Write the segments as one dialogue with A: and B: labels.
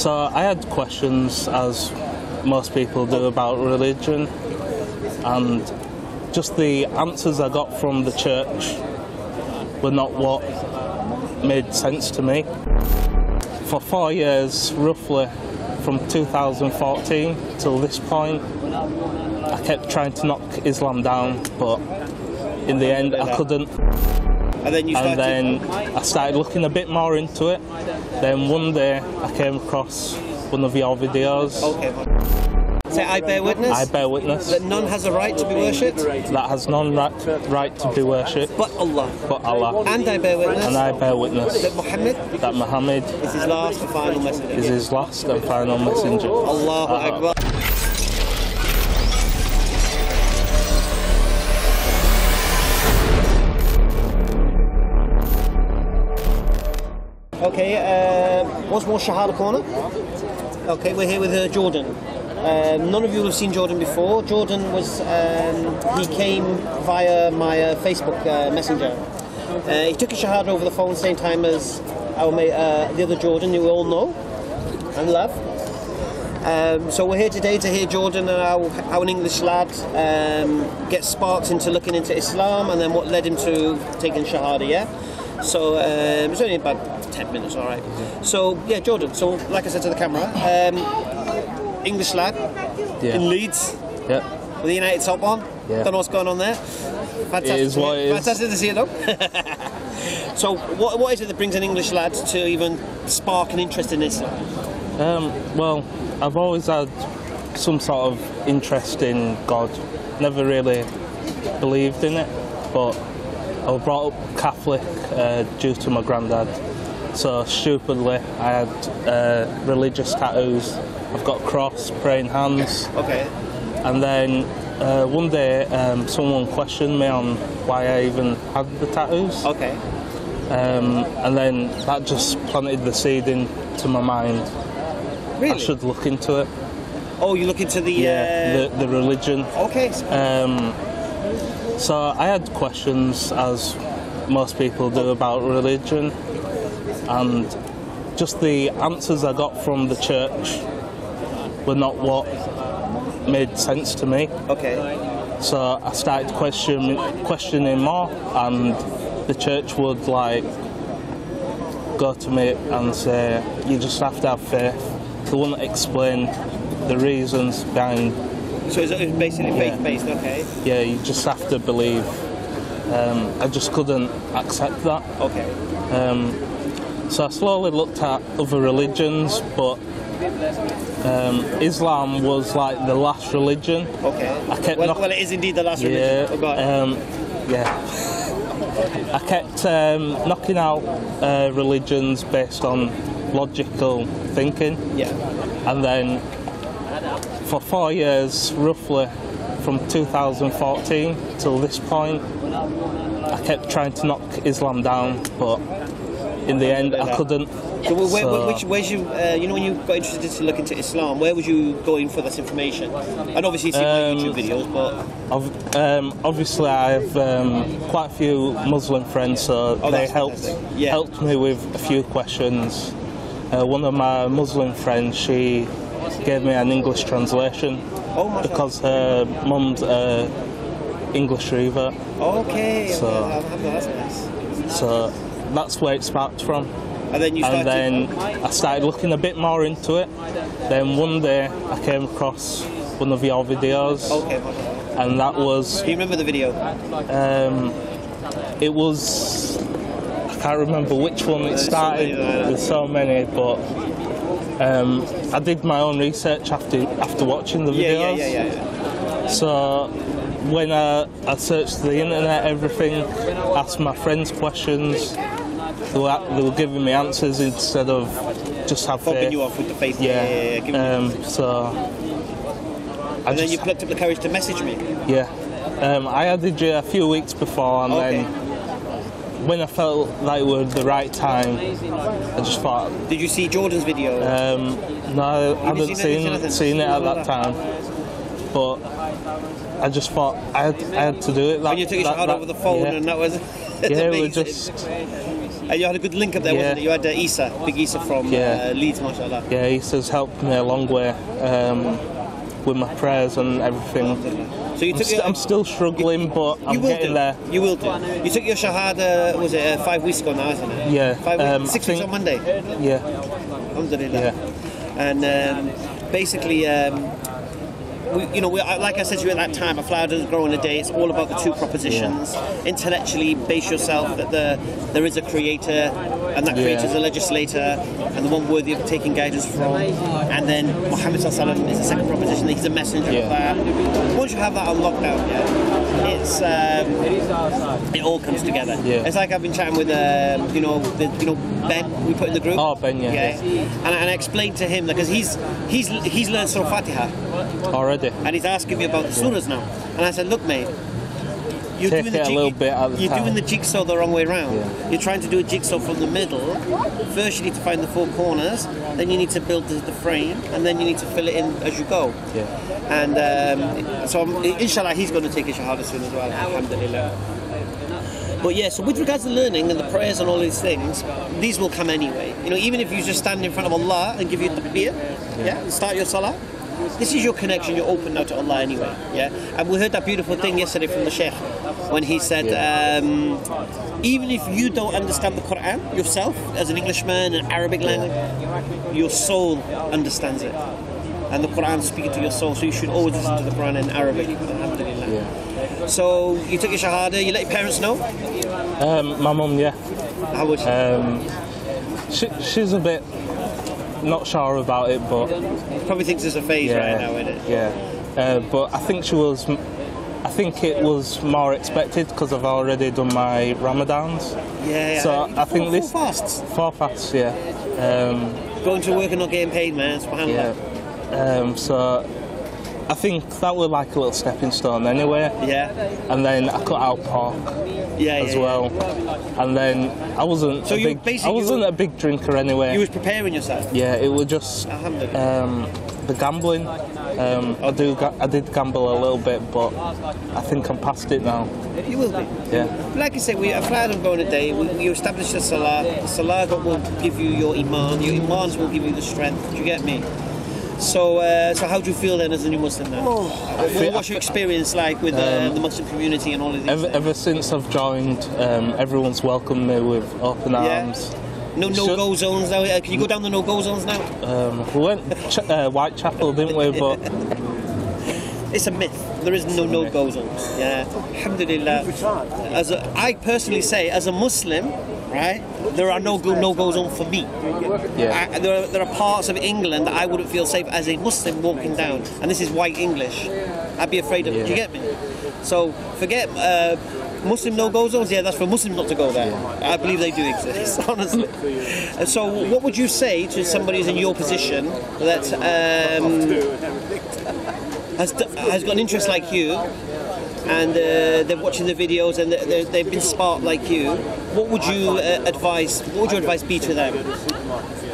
A: So I had questions, as most people do, about religion, and just the answers I got from the church were not what made sense to me. For 4 years, roughly, from 2014 till this point, I kept trying to knock Islam down, but in the end I couldn't.
B: And then
A: I started looking a bit more into it. Then one day I came across one of your videos.
B: Okay. Say, I bear witness.
A: I bear witness.
B: That none has a right to be worshipped.
A: That has none right to be worshipped.
B: But Allah.
A: But Allah.
B: And I bear witness.
A: And I bear witness.
B: That Muhammad.
A: That Muhammad.
B: Is his last and final messenger.
A: Is his last and final messenger.
B: Allahu Akbar. Okay, once more Shahada Corner. Okay, we're here with Jordan. None of you have seen Jordan before. Jordan was, he came via my Facebook Messenger. He took his Shahada over the phone same time as our mate, the other Jordan, who we all know and love. So we're here today to hear Jordan, how an English lad gets sparked into looking into Islam, and then what led him to taking Shahada, yeah? So it's only about 10 minutes, all right. So yeah, Jordan. So like I said to the camera, English lad in Leeds, with the United top on. Don't know what's going on there. Fantastic.
A: It is what it is.
B: Fantastic to see it though. So what is it that brings an English lad to even spark an interest in Islam?
A: Well, I've always had some sort of interest in God. Never really believed in it, but I was brought up Catholic due to my granddad. So stupidly, I had religious tattoos. I've got cross, praying hands.
B: Okay.
A: And then one day, someone questioned me on why I even had the tattoos.
B: Okay.
A: And then that just planted the seed into my mind.
B: Really?
A: I should look into it.
B: Oh, you look into
A: the religion.
B: Okay.
A: So I had questions, as most people do, about religion, and just the answers I got from the church were not what made sense to me.
B: Okay.
A: So I started questioning more, and the church would like go to me and say, you just have to have faith. They wouldn't explain the reasons behind.
B: So it's basically faith-based, okay?
A: Yeah, you just have to believe. I just couldn't accept that.
B: Okay.
A: So I slowly looked at other religions, but Islam was like the last religion.
B: Okay. Well, it is indeed the last religion.
A: I kept knocking out religions based on logical thinking.
B: Yeah.
A: And then for 4 years, roughly, from 2014 till this point, I kept trying to knock Islam down, but in the end I couldn't.
B: So where's you, you know, when you got interested to look into Islam, where would you go in for this information? And obviously you've seen my YouTube videos, but...
A: Obviously I have quite a few Muslim friends, so they helped me with a few questions. One of my Muslim friends, she gave me an English translation because her mum's English reader.
B: Okay,
A: so
B: that's nice.
A: So that's where it sparked from.
B: And then
A: I started looking a bit more into it. Then one day I came across one of your videos.
B: Okay.
A: And that was...
B: Do you remember the video?
A: It was... I can't remember which one it started. There's so many, but I did my own research after watching the videos.
B: Yeah.
A: So when I searched the internet, everything, asked my friends questions, they were giving me answers instead of just have faith.
B: Fobbing you off with the faith. And then you plucked up the courage to message me.
A: Yeah. I added you a few weeks before, and then when I felt like it was the right time, I just thought...
B: Did you see Jordan's video?
A: No, I hadn't seen it at that time. But I just thought I had to do it.
B: When you took your shot over the phone, and that was...
A: Yeah, we just...
B: And you had a good link up there, wasn't it? You had Isa, big Isa from Leeds, mashallah.
A: Yeah, Isa's helped me a long way with my prayers and everything.
B: So you
A: I'm still struggling, but I'm getting there.
B: You will do. You took your Shahada, was it 5 weeks ago now, isn't it?
A: Yeah.
B: 5 weeks, 6 weeks on Monday?
A: Yeah.
B: Alhamdulillah.
A: Yeah.
B: And basically, like I said to you at that time, a flower doesn't grow in a day. It's all about the two propositions. Yeah. Intellectually base yourself that there is a creator, and that creator is a legislator, and the one worthy of taking guidance from. And then Muhammad Sallallahu Alaihi Wasallam is the second proposition. He's a messenger of that. Once you have that unlocked out, it's it all comes together. Yeah. It's like I've been chatting with Ben we put in the group.
A: Oh, Ben, yeah.
B: And I explained to him because he's learned Surah Fatiha
A: already,
B: and he's asking me about the surahs now. And I said, look, mate, you're doing the jigsaw the wrong way around. Yeah. You're trying to do a jigsaw from the middle. First, you need to find the 4 corners. Then you need to build the frame, and then you need to fill it in as you go.
A: Yeah.
B: And so, inshallah, he's going to take a shahada soon as well. Alhamdulillah. But yeah, so with regards to learning and the prayers and all these things, these will come anyway. Even if you just stand in front of Allah and give you takbir, start your salah. This is your connection. You're open now to Allah anyway. Yeah, and we heard that beautiful thing yesterday from the Sheikh when he said, even if you don't understand the Qur'an yourself as an Englishman, an Arabic language, your soul understands it, and the Qur'an is speaking to your soul. So you should always listen to the Qur'an in Arabic. Alhamdulillah. Yeah. So you took your shahada. You let your parents know?
A: My mum, yeah.
B: How was she?
A: She's a bit not sure about it, but
B: probably thinks it's a phase right now, isn't it?
A: Yeah, but I think it was more expected because I've already done my Ramadans.
B: Yeah.
A: So I think this
B: 4 fasts.
A: 4 fasts, yeah.
B: Going to work and not getting paid, man. Subhanallah.
A: Yeah. So I think that was like a little stepping stone anyway.
B: Yeah.
A: And then I cut out pork as well. And then I wasn't a big drinker anyway.
B: You was preparing yourself?
A: Yeah, it was just the gambling. I did gamble a little bit, but I think I'm past it now.
B: You will be.
A: Yeah.
B: Like I said, we are proud of going a day. You establish the salah. The salah will give you your iman. Your imans will give you the strength. Do you get me? So how do you feel then as a new Muslim now? What's your experience like with the Muslim community and all of these things?
A: Ever since I've joined, everyone's welcomed me with open arms.
B: No-go zones now? Can you go down the no-go zones now?
A: We went Whitechapel, didn't we? But
B: it's a myth. There is no-go zones. Yeah. Alhamdulillah. I personally say, as a Muslim, right, there are no-go zones for me.
A: Yeah.
B: There are parts of England that I wouldn't feel safe as a Muslim walking down, and this is white English. I'd be afraid of it. Do you get me? So forget Muslim no-go zones. Yeah, that's for Muslims not to go there. Yeah. I believe they do exist, honestly. So what would you say to somebody who's in your position that has got an interest like you, and they're watching the videos and they've been sparked like you? What would you advise? What would your advice be to them?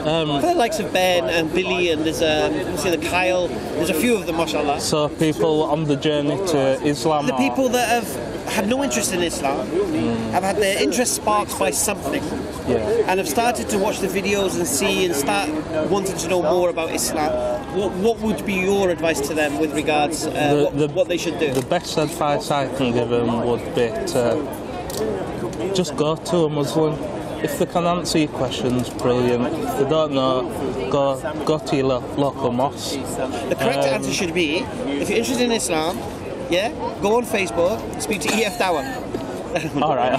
B: For the likes of Ben and Billy and there's the Kyle. There's a few of them, mashallah.
A: So people on the journey to Islam.
B: The people that have had no interest in Islam, have had their interest sparked by something, and have started to watch the videos and see and start wanting to know more about Islam. What would be your advice to them with regards what they should do?
A: The best advice I can give them would be to just go to a Muslim. If they can answer your questions, brilliant. If they don't know, go to your local mosque.
B: The correct answer should be, if you're interested in Islam, go on Facebook, speak to EF Dawah.
A: All right.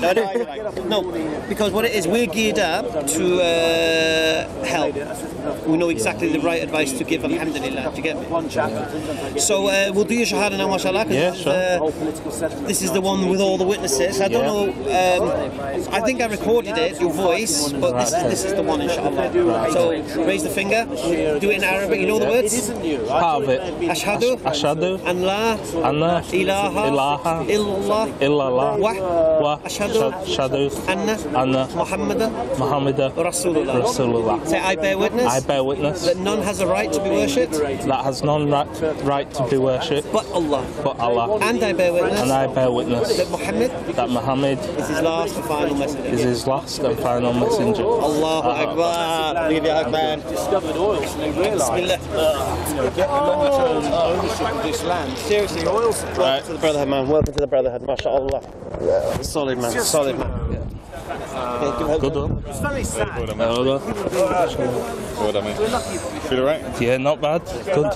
B: No, because what it is, we're geared up to help. We know exactly the right advice to give, alhamdulillah. Do you get me? So we'll do your shahada now, mashallah.
A: Yeah, sure.
B: This is the one with all the witnesses. I don't know. I think I recorded it, your voice, but this is the one, inshallah. So raise the finger. Do it in Arabic. You know the words?
A: Part of it.
B: Ashhadu.
A: Ashhadu.
B: An la.
A: Ilaha.
B: Illallah.
A: Illallah.
B: Wa.
A: Ashhadu Anna Muhammadan Rasulullah.
B: Say, I bear witness.
A: I bear witness
B: That none has a right to be worshipped.
A: that has none right to be worshipped
B: But Allah.
A: but Allah.
B: And I bear witness.
A: And I bear witness
B: That Muhammad
A: that Muhammad
B: is his last and final messenger.
A: is his last and final messenger.
B: Allahu Akbar. Leave it Akbar.
C: Discovered oil, so they realised, get long-term ownership of this land.
B: Seriously, oil supply. Welcome to the Brotherhood, man. Welcome to the Brotherhood, mashallah. Solid, man. Solid, man.
A: Good one.
B: It's very sad.
D: What I mean? Feel alright?
A: Yeah, not bad. Good.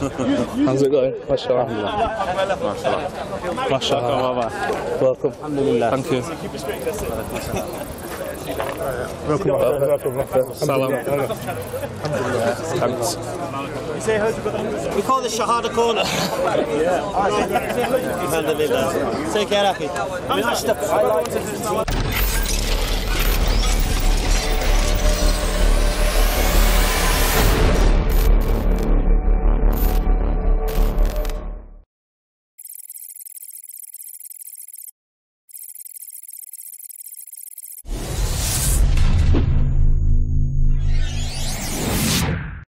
A: How's it going? Mashallah. Mashallah. Welcome. Thank you. Salam. Thanks.
B: We call this Shahada Corner. Alhamdulillah. Take care, Afi.